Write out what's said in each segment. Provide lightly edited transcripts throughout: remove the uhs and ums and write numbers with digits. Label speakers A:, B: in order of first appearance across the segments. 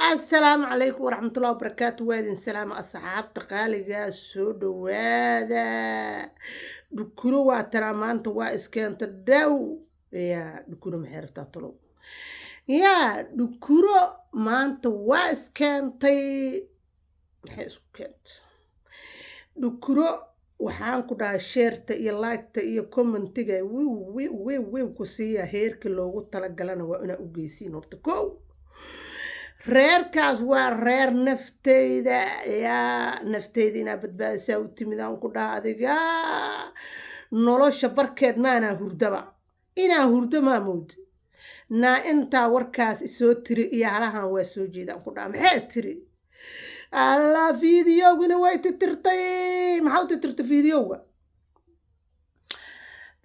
A: السلام عليكم ورحمة الله وبركاته. وادين سلام أصحاب تقاليقا سودو وادا دكرو واترا مانتا وا اسكانتا داو يا دكرو محيرتا طلو يا دكرو مانتا وا اسكانتي محيسو كانت دكرو waxaan ku dhahay sheerta iyo like-ta iyo commentiga wiiw ku siiya heerka loogu talagalana waa inaa u geysiin horta kow reerkaas waa reer nafteyda yaa nafteyda inaa badbaadisaa u timidaan ku dhaha adiga nolosha barkeed maanaa hurdaba inaa hurdo maa moodi naa intaa warkaas isoo tiri iyo halahan waa soo jeedaan ku dhaha maxay tiri alla fiidiyowgina way titirtay maxaa u titirta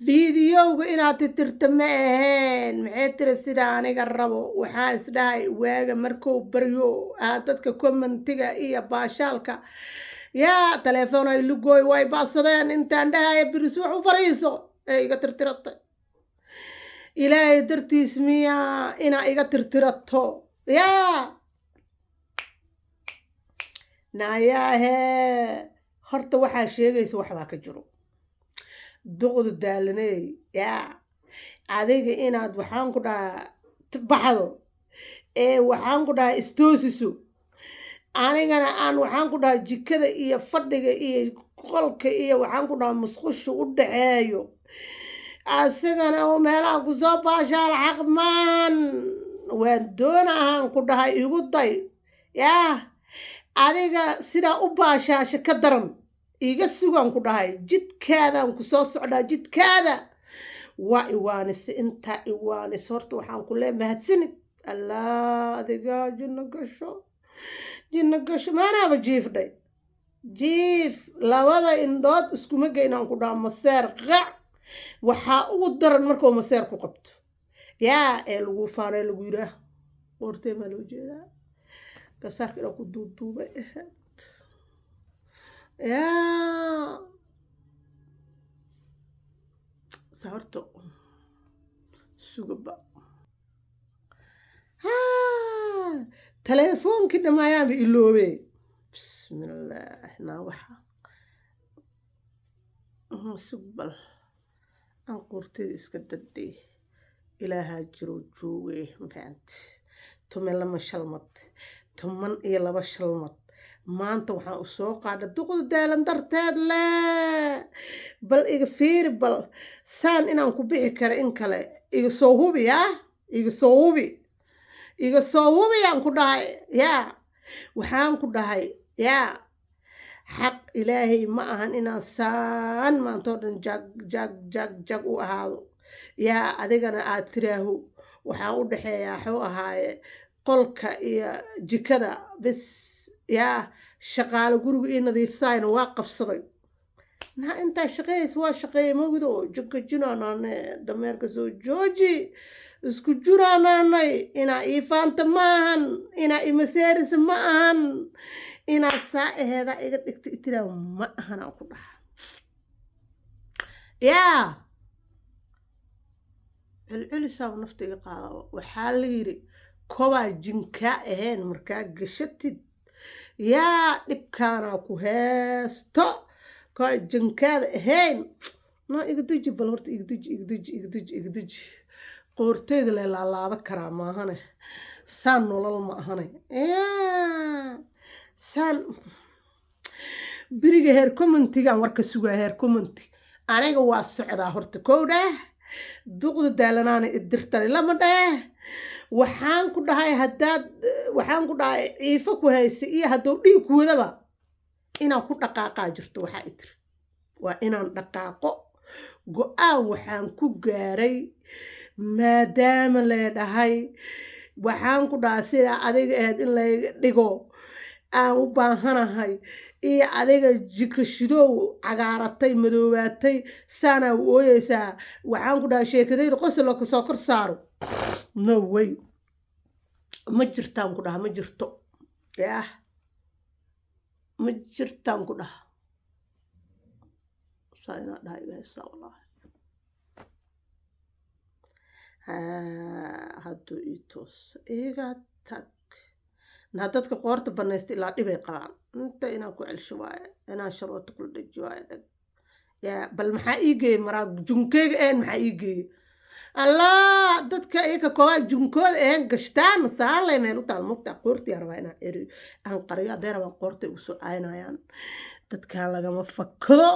A: fiidiyowga inaad titirta ma aheen maxay tiri sida aniga rabo waxaa isdhahay waaga markuu baryo dadka commentiga iyo baashaalka yaa telefoon ay lugooy way baadsadeen intaan dhahaya biris wax u fariiso ee iga tirtiratay ilaahay dartiis miyaa inaa iga tirtirato yaa naayaahe horta waxaa sheegaysa waxbaa ka jiro duqdu daalaney yaa adiga inaad waxaan ku dhahaa baxdo ee waxaan ku dhahaa istoosiso anigana aan waxaan ku dhahaa jikada iyo fadhiga iyo qolka iyo waxaan ku dhahaa musqusha u dhaxeeyo asigana oo meelaha kusoo baashaal xaqmaan waan doona ahaan ku dhahay igu day yaa adiga sidaa u baashaasha ka daran iga sugaan ku dhahay jidkaadaan ku soo socdaa jidkaada waa iwaanise intaa iwaanise horta waxaan ku leeyahay mahadsanid allah adiga jinno gasho maanaaba jiifdhay jiif labada indhood iskuma geynaan ku dhaha maseer qac waxaa ugu daran markuu maseer ku qabto yaa ee lagu faanay lagu yidhaah qortee maa loo jeedaa gasaarka inaa ku duuduubay ahayd yaa saarto sugaba telefoonkii dhamaayaanba iloobe bismillaah naa waxa sugbal aan qorteeda iska dadhay ilaahaa jiro jooge mafahanti tume lama shalmad 12 shalmad maanta waxaan u soo qaadhay duqdu daalan darteed leh bal iga fiiri bal saan inaan ku bixi karo in kale iga soo hubi aan ku dhahay yaa waxaan ku dhahay yaa xaq ilaahay ma ahan inaan saan maantoo dhan jag u ahaado yaa adigana aad tiraaho waxaan u dhaxeeyaa xuu ahaaye qolka iyo jikada bis yaa shaqaale guriga ii nadiifsaayna waa qabsaday naa intaa shaqeeyaysa waa shaqeeyay mogdo jika jinaanaane dameerka soo jooji isku juraanaanay inaa ii faanta ma ahan inaa ii maseerisa ma ahan inaa saa aheedaa iga dhigta itiraa ma ahan aan ku dhaha yaa celcelisaa nafta iga qaada waxaa la yidhi kobaa jinkaa ahayn markaa gashatid yaa dhibkaanaa ku heesto kobaa jinkaada ahayn naa iga deji bal horta iga deji qoorteeda le laalaaba karaa maahane saan nolol ma ahane saan beriga heer commentigaan warka sugaa heer commenti aniga waa socdaa horta kow dheh duqda daalanaana idirtale lama dheh waxaan ku dhahay haddaad waxaan ku dhahay ciifo ku haysa iyo hadduu dhiig ku wadaba inaan ku dhaqaaqaa jirto waxaa i tiri waa inaan dhaqaaqo go-aan waxaan ku gaaray maadaama leedhahay waxaan ku dhahay sidaa adiga ahayd in layga dhigo aan u baahanahay iyo adiga jikashidow cagaaratay madoobaatay saanaa u ooyeysaa waxaan ku dhahay sheekadayda qosolo ka soo kor saaro no way ma jirtaan ku dhaha ma jirto yaah ma jirtaan ku dhaha saa inaa dhaha iga haysaa wallaahi hadduu ii toos iga tag dadka qoorta banaysta ilaa dhibay qabaan inta inaan ku celsho waaye inaan sharooto kula dheji waaye dhag yaa bal maxaa ii geeyey maraa junkeyga een maxaa ii geeyey allah dadka iyaga koobaa junkooda een gashtaan saalay meel u taal mugtaa qoortii rabaa inaan eri aan qariyo haddee rabaan qoortay ugu soo caynayaan dadkaan lagama fakado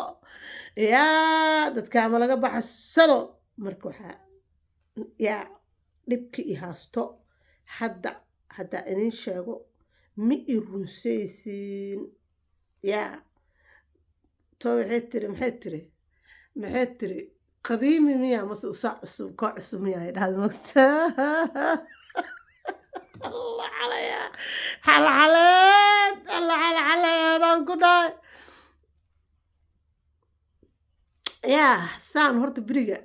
A: yaa dadkaama laga baxsado marka waxaa yaa dhibki i haasto hadda idin sheego ma i runsaysiin yaa to maxay tiri qadiimi miyaa mase usaa cusub koo cusub miyaa dhahda mogta allah calaya xalxaleedaan ku dhahay yaa saan horta beriga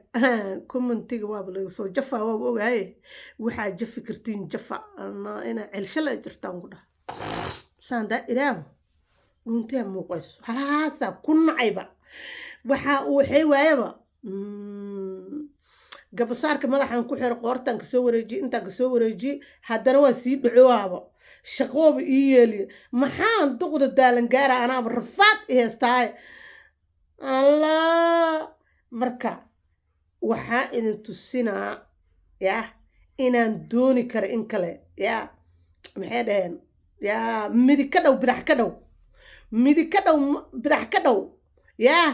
A: commentiga waaba laga soo jafaa waaba ogahay waxaa jafi kartiin jafa inaa celsho la jirtaan ku dhaha saan daa ilaahu dhuuntee muuqayso halaasaa ku nacayba waxaa uu waxay waayaba gabasaarka madaxan ku xiro qoortaan kasoo wareejiye intaan kasoo wareejiye haddana waa sii dhacowaaba shaqooba ii yeeliya maxaan duqda daalan gaara anaaba rafaad i heestaaye allah marka waxaa idin tusinaa yaa inaan dooni kara in kale yaa maxay dhaheen yaa midig ka dhow bidax ka dhow midig ka dhow bidax ka dhow yaa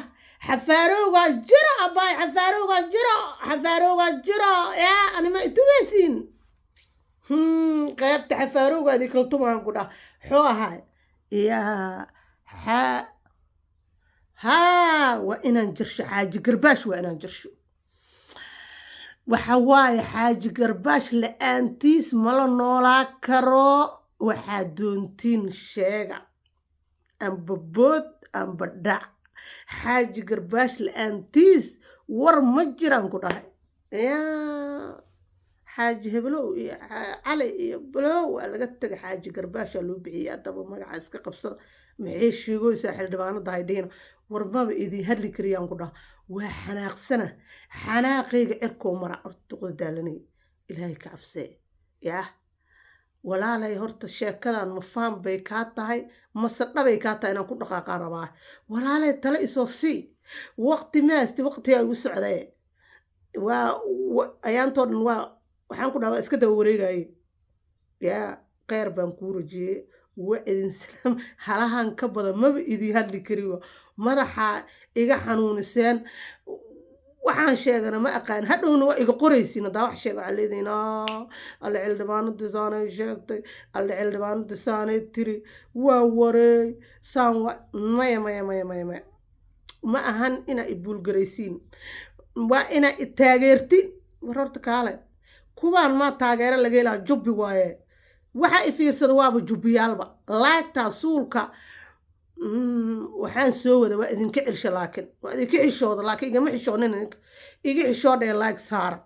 A: xafaarowgaa jiro abaay xafaarowgaa jiro yaa anima itumaysiin qaybta xafaarowgaadii kala tumaan ku dhah xoo ahaay yaa haa waa inaan jirsho xaaji garbaash waa inaan jirsho waxa waaye xaaji garbaash la-aantiis mala noolaa karo waxaa doontiin sheega amba bood amba dhac xaaji garbaash la-aantiis war ma jiraan ku dhahay yaa xaaji heblow iyo cali iyo balow waa laga tegay xaaji garbaashaa loo bixiyay haddaba magaca iska qabsada maxay sheegoysaa xildhibaanada haydhihina war maba idin hadli kariyaan ku dhaha waa xanaaqsana xanaaqayga cirkoo mara ortuqda daalanay ilaahay ka cabsee yaa walaalay horta sheekadan ma faham bay kaa tahay mase dhabay kaa tahay inaan ku dhaqaaqaan rabaa walaalay tale isoo sii waqti maasti waqtigaa igu socdaye waa ayaantoo dhan waxaan ku dhaha waa iska daba wareegaye yaa kheyr baan kuu rajiyey waa idin salaam halahan ka badan maba idin hadli kariyo madaxaa iga xanuuniseen waxaan sheegana ma aqaan hadhowna waa iga qoraysiin haddaa wax sheega waxaa leedihiin alle xildhibaanadii saanay sheegtay alle xildhibaanadii saanay tiri waa wareey saan maya ma ahan inaa i buulgaraysiin waa inaa i taageertin war horta kaale kuwaan maa taageero laga helaa jubbi waaye waxaa i fiirsada waaba jubbiyaalba laagtaa suulka waxaan soo wada waa idinka celsha laakiin waa idinka xishooda laakiin igama xishoonin iga xishoodhee laag saara